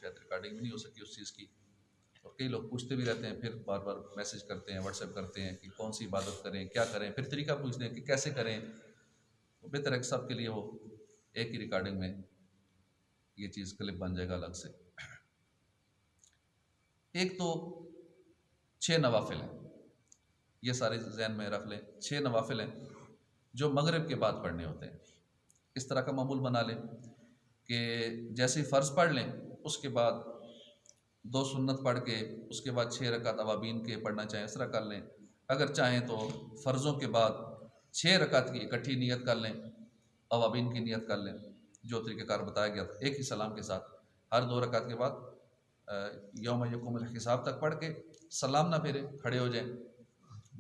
शायद रिकॉर्डिंग भी नहीं हो सकी उस चीज़ की। और कई लोग पूछते भी रहते हैं, फिर बार बार मैसेज करते हैं, व्हाट्सएप करते हैं कि कौन सी इबादत करें, क्या करें, फिर तरीका पूछते हैं कि कैसे करें। तो बेहतर है कि सबके लिए वो एक ही रिकॉर्डिंग में ये चीज़ क्लिप बन जाएगा अलग से। एक तो 6 नवाफिल हैं, ये सारे जहन में रख लें। 6 नवाफिल हैं जो मगरिब के बाद पढ़ने होते हैं। इस तरह का मामूल बना लें कि जैसे ही फ़र्ज़ पढ़ लें उसके बाद 2 सुन्नत पढ़ के उसके बाद 6 रकात अवाबीन के पढ़ना चाहें इस तरह कर लें। अगर चाहें तो फ़र्ज़ों के बाद 6 रकात की इकट्ठी नियत कर लें, अवाबीन की नियत कर लें जो तरीक़ेकार बताया गया था, एक ही सलाम के साथ। हर 2 रकात के बाद यौम यकुमुल हिसाब तक पढ़ के सलाम ना फेरें, खड़े हो जाएं,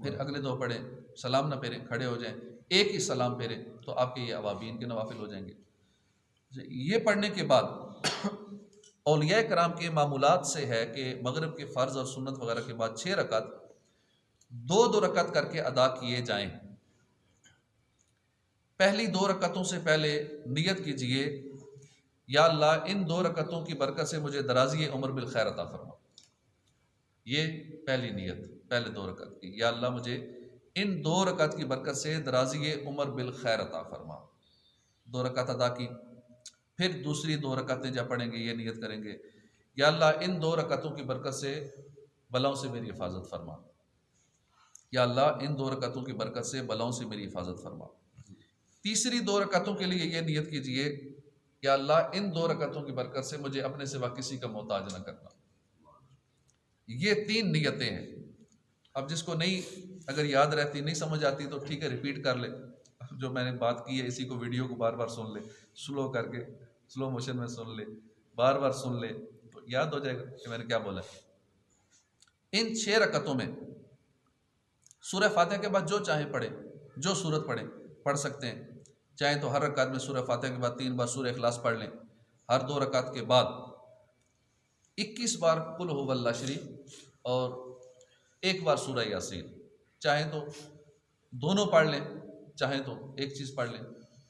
फिर अगले 2 पढ़ें, सलाम ना फेरें, खड़े हो जाएं, एक ही सलाम फेरें, तो आपके ये अवाबीन के नवाफिल हो जाएंगे। ये पढ़ने के बाद औलिया कराम के मामूलात से है कि मगरिब के फ़र्ज़ और सुन्नत वगैरह के बाद 6 रकात 2-2 रकात करके अदा किए जाएं। पहली 2 रकातों से पहले नियत कीजिए, या अल्लाह इन 2 रकातों की बरकत से मुझे दराज़ी उम्र बिल खैर अता फरमा। ये पहली नियत, पहले 2 रकात की, या अल्लाह मुझे इन 2 रकात की बरकत से दराज़ी उम्र बिल खैर अता फरमा। 2 रकात अदा की, फिर दूसरी 2 रकातें जब पढ़ेंगे ये नियत करेंगे, या अल्लाह इन 2 रकातों की बरकत से बलाओं से मेरी हिफाजत फरमा। या अल्लाह इन 2 रकातों की बरकत से बलाओं से मेरी हिफाजत फरमा। तीसरी 2 रकातों के लिए ये नियत कीजिए, या अल्लाह इन 2 रकातों की बरकत से मुझे अपने सिवा किसी का मोहताज न करना। ये 3 नियतें हैं। अब जिसको नहीं, अगर याद रहती, नहीं समझ आती तो ठीक है, रिपीट कर ले। जो मैंने बात की है इसी को, वीडियो को बार बार सुन ले, स्लो करके, स्लो मोशन में सुन ले, बार बार सुन ले, तो याद हो जाएगा कि मैंने क्या बोला। इन 6 रकातों में सूरह फातिहा के बाद जो चाहे पढ़े, जो सूरत पढ़े पढ़ सकते हैं। चाहे तो हर रकात में सूरह फातिहा के बाद 3 बार सूरह इखलास पढ़ लें। हर 2 रकात के बाद 21 बार कुल हुवल्लाह शरीफ और 1 बार सूरह यासीन। चाहे तो दोनों पढ़ लें, चाहे तो एक चीज़ पढ़ लें,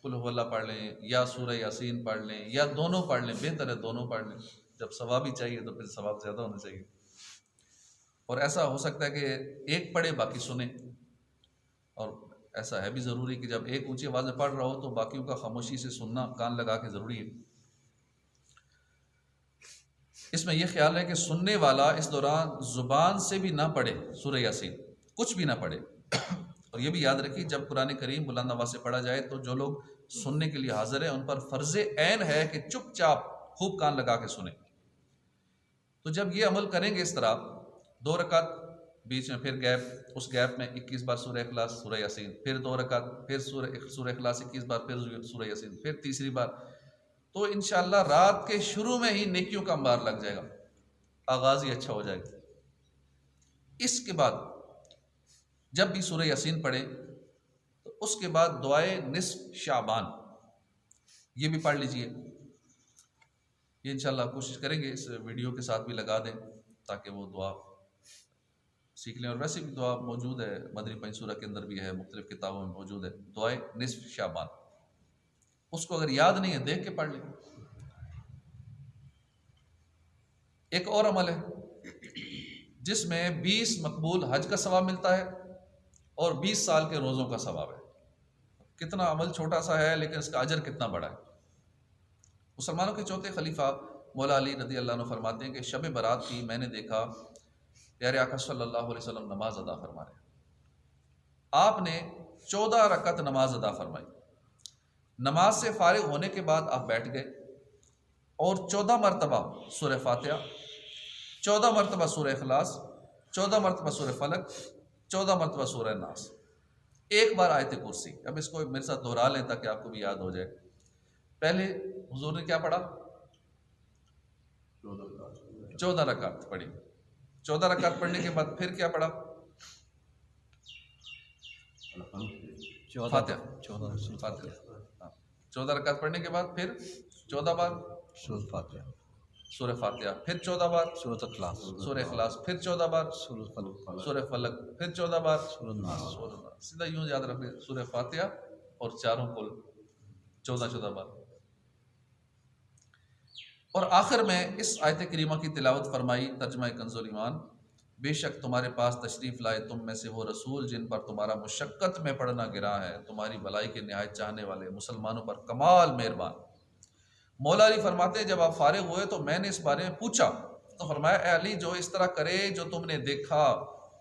कुल हुवल्लाह पढ़ लें या सूरह यासीन पढ़ लें, या दोनों पढ़ लें। बेहतर है दोनों पढ़ लें, जब सवाब ही चाहिए तो फिर सवाब ज़्यादा होना चाहिए। और ऐसा हो सकता है कि एक पढ़े बाकी सुने, और ऐसा है भी ज़रूरी कि जब एक ऊंची आवाज़ में पढ़ रहा हो तो बाकियों का खामोशी से सुनना, कान लगा के ज़रूरी है। इसमें यह ख्याल है कि सुनने वाला इस दौरान ज़ुबान से भी ना पढ़े सूरह यासीन, कुछ भी ना पढ़े। और यह भी याद रखिए, जब कुरान करीम बुलंद आवाज़ से पढ़ा जाए तो जो लोग सुनने के लिए हाजिर हैं उन पर फ़र्ज़ ऐन है कि चुपचाप खूब कान लगा के सुने। तो जब ये अमल करेंगे इस तरह, 2 रकात बीच में फिर गैप, उस गैप में 21 बार सूरह इखलास सूरह यासीन, फिर 2 रकात फिर सूरह इखलास 21 बार, फिर सूरह यासीन, फिर तीसरी बार, तो इंशाअल्लाह रात के शुरू में ही नेकियों का अंबार लग जाएगा, आगाज़ ही अच्छा हो जाएगा। इसके बाद जब भी सूरह यासीन पढ़े तो उसके बाद दुआए निस्फ शाबान ये भी पढ़ लीजिए। ये इंशाअल्लाह कोशिश करेंगे इस वीडियो के साथ भी लगा दें ताकि वो दुआ सीख लें। और वैसे भी दुआ मौजूद है, मदनी पंसूरा के अंदर भी है, मुख्तलिफ किताबों में मौजूद है, दुआए निस्फ शाबान। उसको अगर याद नहीं है देख के पढ़ लें। एक और अमल है जिसमें 20 मकबूल हज का सवाब मिलता है और 20 साल के रोज़ों का सवाब है। कितना अमल छोटा सा है लेकिन इसका अजर कितना बड़ा है। मुसलमानों के चौथे खलीफा मौला अली रज़ी अल्लाह अन्हु फरमाते हैं कि शब बारात की मैंने देखा प्यारे आका सल्लल्लाहु अलैहि वसल्लम नमाज अदा फरमा रहे। आपने 14 रकत नमाज अदा फरमाई। नमाज से फारिग होने के बाद आप बैठ गए और 14 मरतबा सूरह फातिहा, 14 मरतबा सूरह इखलास, 14 मरतबा सूरह फलक, 14 मरतबा सूरह नास, 1 बार आयत कुर्सी। अब इसको मेरे साथ दोहरा लें ताकि आपको भी याद हो जाए। पहले हुजूर ने क्या पढ़ा? 14 रकात पढ़ी। 14 रकात पढ़ने के बाद फिर क्या पढ़ा? फातिहा। 14 रकात पढ़ने के बाद फिर 14 बार सूरह फातिहा, फिर 14 बार सूरह इखलास, फिर 14 बार सूरह फलक, फिर 14 बार सूरह नास। सीधा यूं याद रखिए, सूरह फातिहा और चारों कुल 14-14 बार। और आखिर में इस आयत करीमा की तिलावत फरमाई, तर्जुमा कंजुल ईमान, बेशक तुम्हारे पास तशरीफ़ लाए तुम में से वो रसूल जिन पर तुम्हारा मुशक्क़त में पड़ना गिरा है, तुम्हारी भलाई के नहायत चाहने वाले, मुसलमानों पर कमाल मेहरबान। मौला अली फरमाते हैं जब आप फारिग हुए तो मैंने इस बारे में पूछा, तो फरमाया ए अली, जो इस तरह करे जो तुमने देखा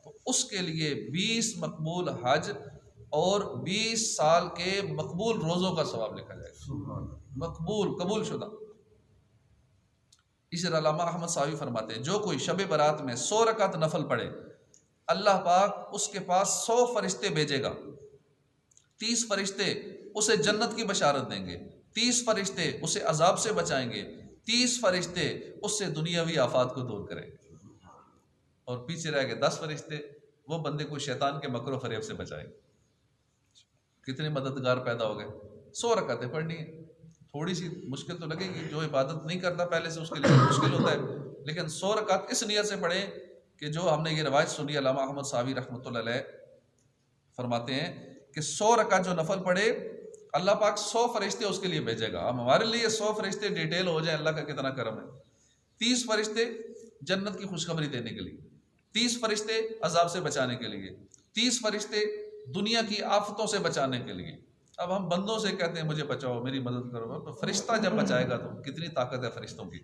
तो उसके लिए 20 मकबूल हज और 20 साल के मकबूल रोज़ों का सवाब लिखा जाएगा। मकबूल, कबूल शुदा। इस अल्लामा अहमद सावी फरमाते हैं जो कोई शब बारात में 100 रकात नफल पढ़े, अल्लाह पाक उसके पास 100 फरिश्ते भेजेगा। 30 फरिश्ते उसे जन्नत की बशारत देंगे, 30 फरिश्ते उसे अजाब से बचाएंगे, 30 फरिश्ते उससे दुनियावी आफात को दूर करेंगे, और पीछे रह गए 10 फरिश्ते, वो बंदे को शैतान के मकरो फरेब से बचाएंगे। कितने मददगार पैदा हो गए। 100 रकातें पढ़नी है, थोड़ी सी मुश्किल तो लगेगी, जो इबादत नहीं करता पहले से उसके लिए मुश्किल होता है, लेकिन 100 रकात इस नियत से पढ़ें कि जो हमने ये रवायत सुनी, अल्लामा अहमद सावी रहमतुल्लाह अलैह फरमाते हैं कि 100 रकात जो नफल पढ़े अल्लाह पाक 100 फरिश्ते उसके लिए भेजेगा। अब हमारे लिए 100 फरिश्ते डिटेल हो जाए, अल्लाह का कितना करम है। 30 फरिश्ते जन्नत की खुशखबरी देने के लिए, 30 फरिश्ते अजाब से बचाने के लिए, 30 फरिश्ते दुनिया की आफतों से बचाने के लिए। अब हम बंदों से कहते हैं मुझे बचाओ, मेरी मदद करो, तो फरिश्ता जब बचाएगा तो कितनी ताकत है फरिश्तों की।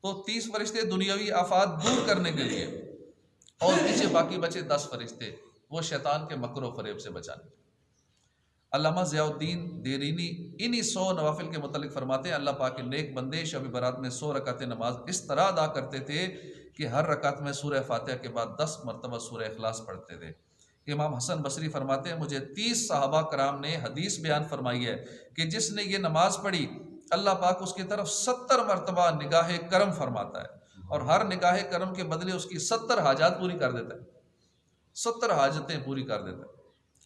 तो 30 फरिश्ते दुनियावी आफात दूर करने के लिए, और पीछे बाकी बचे 10 फरिश्ते वो शैतान के मकरो फरेब से बचाने। अल्लामा ज़ियाउद्दीन देरीनी इन्हीं 100 नवाफिल के मुतल्लिक फरमाते हैं अल्लाह पाक के नेक बंदे शब बारात में 100 रकात नमाज इस तरह अदा करते थे कि हर रकात में सूरह फातिहा के बाद 10 मरतबा सूरह इखलास पढ़ते थे। इमाम हसन बसरी फरमाते हैं मुझे 30 सहाबा कराम ने हदीस बयान फरमाई है कि जिसने ये नमाज पढ़ी अल्लाह पाक उसकी तरफ 70 मरतबा निगाह करम फरमाता है, और हर निगाह करम के बदले उसकी 70 हाजात पूरी कर देता है, 70 हाजतें पूरी कर देता है।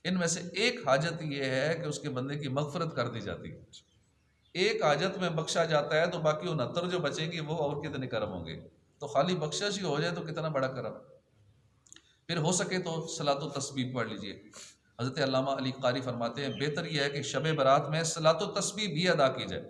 इनमें से एक हाजत यह है कि उसके बंदे की मगफरत कर दी जाती है। एक हाजत में बख्शा जाता है तो बाकी 69 जो बचेंगी वो और कितने करम होंगे। तो खाली बख्शिश ही हो जाए तो कितना बड़ा करम। फिर हो सके तो सलातो तस्बीह पढ़ लीजिए। हज़रत अल्लामा अली कारी फरमाते हैं बेहतर यह है कि शब बारात में सलातो तस्बीह भी अदा की जाए।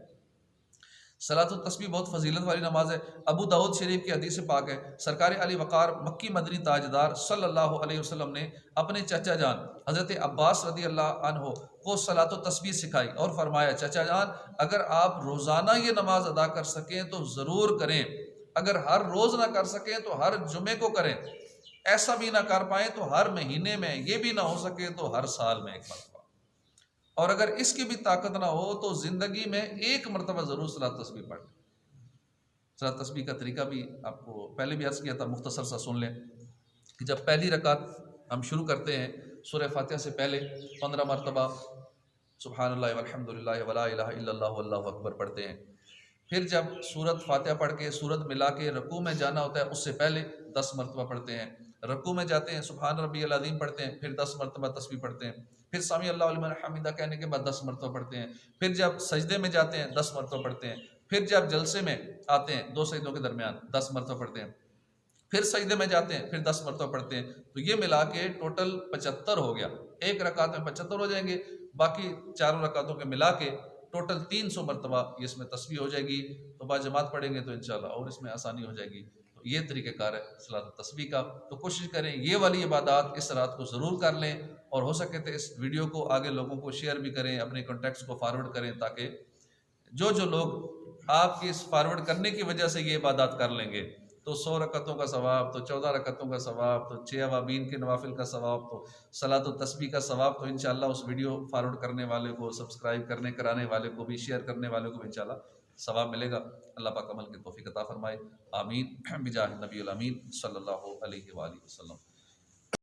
सलातो तस्बीह बहुत फजीलत वाली नमाज है। अबू दाऊद शरीफ की हदीस पाक है, सरकार अली वक़ार मक्की मदनी ताजदार सल्लल्लाहु अलैहि वसल्लम ने अपने चचा जान हज़रत अब्बास रदी अल्लाह अन्हो को सलातो तस्बीह सिखाई और फरमाया चचा जान अगर आप रोज़ाना ये नमाज अदा कर सकें तो ज़रूर करें, अगर हर रोज़ ना कर सकें तो हर जुमे को करें, ऐसा भी ना कर पाएँ तो हर महीने में, ये भी ना हो सके तो हर साल में एक मरतबा, और अगर इसकी भी ताकत ना हो तो ज़िंदगी में एक मरतबा ज़रूर सलात तस्बीह पढ़। सलात तस्बीह का तरीका भी आपको पहले भी अर्ज़ किया था, मुख्तसर सा सुन लें कि जब पहली रकात हम शुरू करते हैं सूरह फातिहा से पहले 15 मरतबा सुब्हानल्लाह वल्हम्दुलिल्लाह वला इलाहा इल्लल्लाह वल्लाहु अकबर पढ़ते हैं। फिर जब सूरत फातिहा पढ़ के सूरत मिला के रकू में जाना होता है उससे पहले 10 मरतबा पढ़ते हैं। रकू में जाते हैं सुब्हान रब्बियल अज़ीम पढ़ते हैं, फिर 10 मरतबा तस्बीह पढ़ते हैं, फिर सामी अल्लाहु लिमन हमीदा कहने के बाद 10 मरतबा पढ़ते हैं, फिर जब सजदे में जाते हैं 10 मरतबा पढ़ते हैं, फिर जब जलसे में आते हैं 2 सजदों के दरमियान 10 मरतबा पढ़ते हैं, फिर सजदे में जाते हैं फिर 10 मरतबा पढ़ते हैं। तो ये मिला के टोटल 75 हो गया। एक रकात में 75 हो जाएंगे, बाकी चारों रकातों के मिला के टोटल 300 मरतबा इसमें तस्बीह हो जाएगी। तो बाद जमात पढ़ेंगे तो इंशाल्लाह और इसमें आसानी हो जाएगी। तो ये तरीक़ेकार है सलात तस्बीह का। तो कोशिश करें ये वाली इबादत इस रात को ज़रूर कर लें, और हो सके तो इस वीडियो को आगे लोगों को शेयर भी करें, अपने कॉन्टैक्ट्स को फॉरवर्ड करें, ताकि जो लोग आपकी इस फॉरवर्ड करने की वजह से ये इबादत कर लेंगे तो 100 रकतों का सवाब, तो 14 रकतों का सवाब, तो 6 अवाबीन के नवाफिल का सवाब, तो सलात व तस्बीह का सवाब, तो इंशाअल्लाह उस वीडियो फॉरवर्ड करने वाले को, सब्सक्राइब करने कराने वाले को भी, शेयर करने वाले को भी इंशाअल्लाह सवाब मिलेगा। अल्लाह पाक अमल की तौफीक अता फरमाए। आमीन बिजाह नबी अमीन सल्लल्लाहु अलैहि वसल्लम।